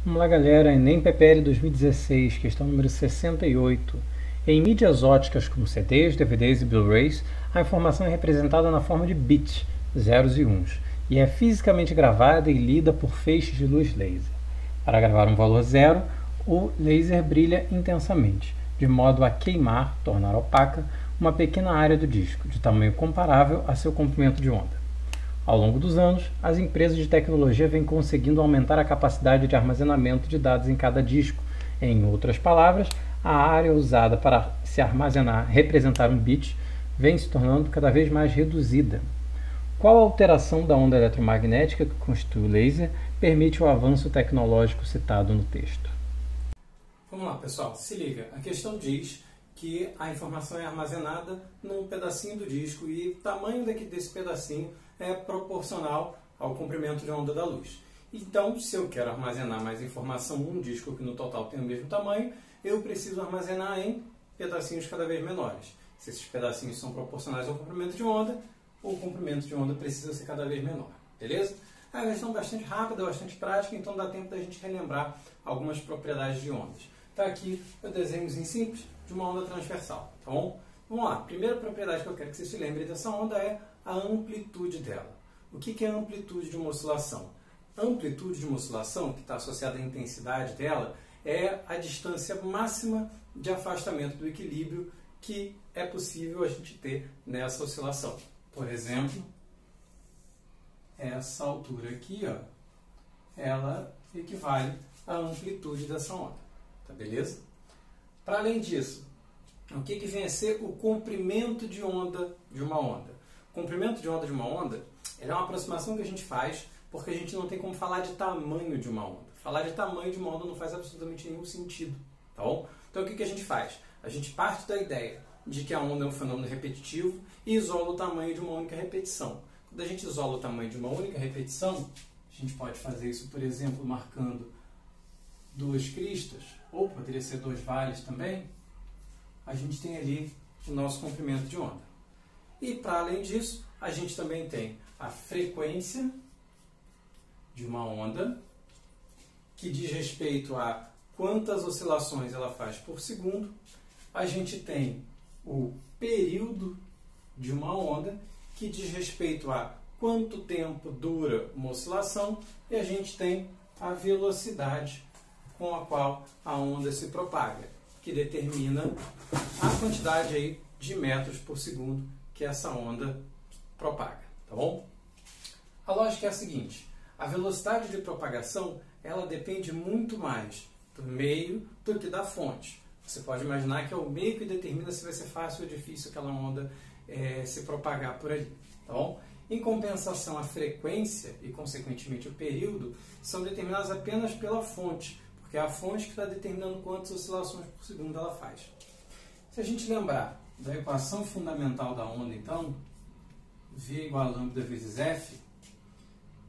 Vamos lá, galera, Enem PPL 2016, questão número 68. Em mídias óticas como CDs, DVDs e Blu-rays, a informação é representada na forma de bits, zeros e uns, e é fisicamente gravada e lida por feixes de luz laser. Para gravar um valor zero, o laser brilha intensamente, de modo a queimar, tornar opaca, uma pequena área do disco, de tamanho comparável a seu comprimento de onda. Ao longo dos anos, as empresas de tecnologia vêm conseguindo aumentar a capacidade de armazenamento de dados em cada disco. Em outras palavras, a área usada para se armazenar, representar um bit, vem se tornando cada vez mais reduzida. Qual a alteração da onda eletromagnética que constitui o laser permite o avanço tecnológico citado no texto? Vamos lá, pessoal, se liga. A questão diz que a informação é armazenada num pedacinho do disco e o tamanho desse pedacinho é proporcional ao comprimento de onda da luz. Então, se eu quero armazenar mais informação num disco que no total tem o mesmo tamanho, eu preciso armazenar em pedacinhos cada vez menores. Se esses pedacinhos são proporcionais ao comprimento de onda, o comprimento de onda precisa ser cada vez menor. Beleza? É uma questão bastante rápida, bastante prática, então dá tempo da gente relembrar algumas propriedades de ondas. Está aqui o desenhozinho simples de uma onda transversal, tá bom? Vamos lá, a primeira propriedade que eu quero que você se lembre dessa onda é a amplitude dela. O que é a amplitude de uma oscilação? A amplitude de uma oscilação, que está associada à intensidade dela, é a distância máxima de afastamento do equilíbrio que é possível a gente ter nessa oscilação. Por exemplo, essa altura aqui, ó, ela equivale à amplitude dessa onda. Tá beleza? Para além disso, o que vem a ser o comprimento de onda de uma onda? O comprimento de onda de uma onda é uma aproximação que a gente faz porque a gente não tem como falar de tamanho de uma onda. Falar de tamanho de uma onda não faz absolutamente nenhum sentido, tá bom? Então o que a gente faz? A gente parte da ideia de que a onda é um fenômeno repetitivo e isola o tamanho de uma única repetição. Quando a gente isola o tamanho de uma única repetição, a gente pode fazer isso, por exemplo, marcando duas cristas, ou poderia ser dois vales também, a gente tem ali o nosso comprimento de onda. E para além disso, a gente também tem a frequência de uma onda, que diz respeito a quantas oscilações ela faz por segundo. A gente tem o período de uma onda, que diz respeito a quanto tempo dura uma oscilação. E a gente tem a velocidade com a qual a onda se propaga, que determina a quantidade aí de metros por segundo que essa onda propaga, tá bom? A lógica é a seguinte: a velocidade de propagação ela depende muito mais do meio do que da fonte. Você pode imaginar que é o meio que determina se vai ser fácil ou difícil aquela onda se propagar por ali, tá bom? Em compensação, a frequência e, consequentemente, o período são determinados apenas pela fonte, porque é a fonte que está determinando quantas oscilações por segundo ela faz. Se a gente lembrar da equação fundamental da onda, então, V igual a lambda vezes F,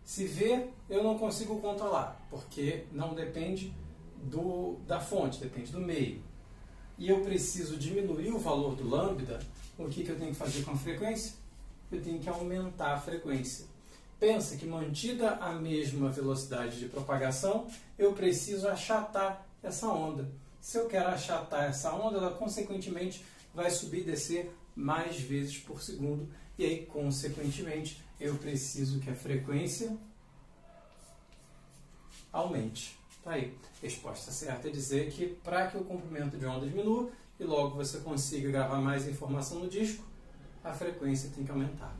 se V eu não consigo controlar, porque não depende da fonte, depende do meio. E eu preciso diminuir o valor do lambda, o que eu tenho que fazer com a frequência? Eu tenho que aumentar a frequência. Pensa que, mantida a mesma velocidade de propagação, eu preciso achatar essa onda. Se eu quero achatar essa onda, ela consequentemente vai subir e descer mais vezes por segundo. E aí, consequentemente, eu preciso que a frequência aumente. Tá aí. Resposta certa é dizer que, para que o comprimento de onda diminua e logo você consiga gravar mais informação no disco, a frequência tem que aumentar.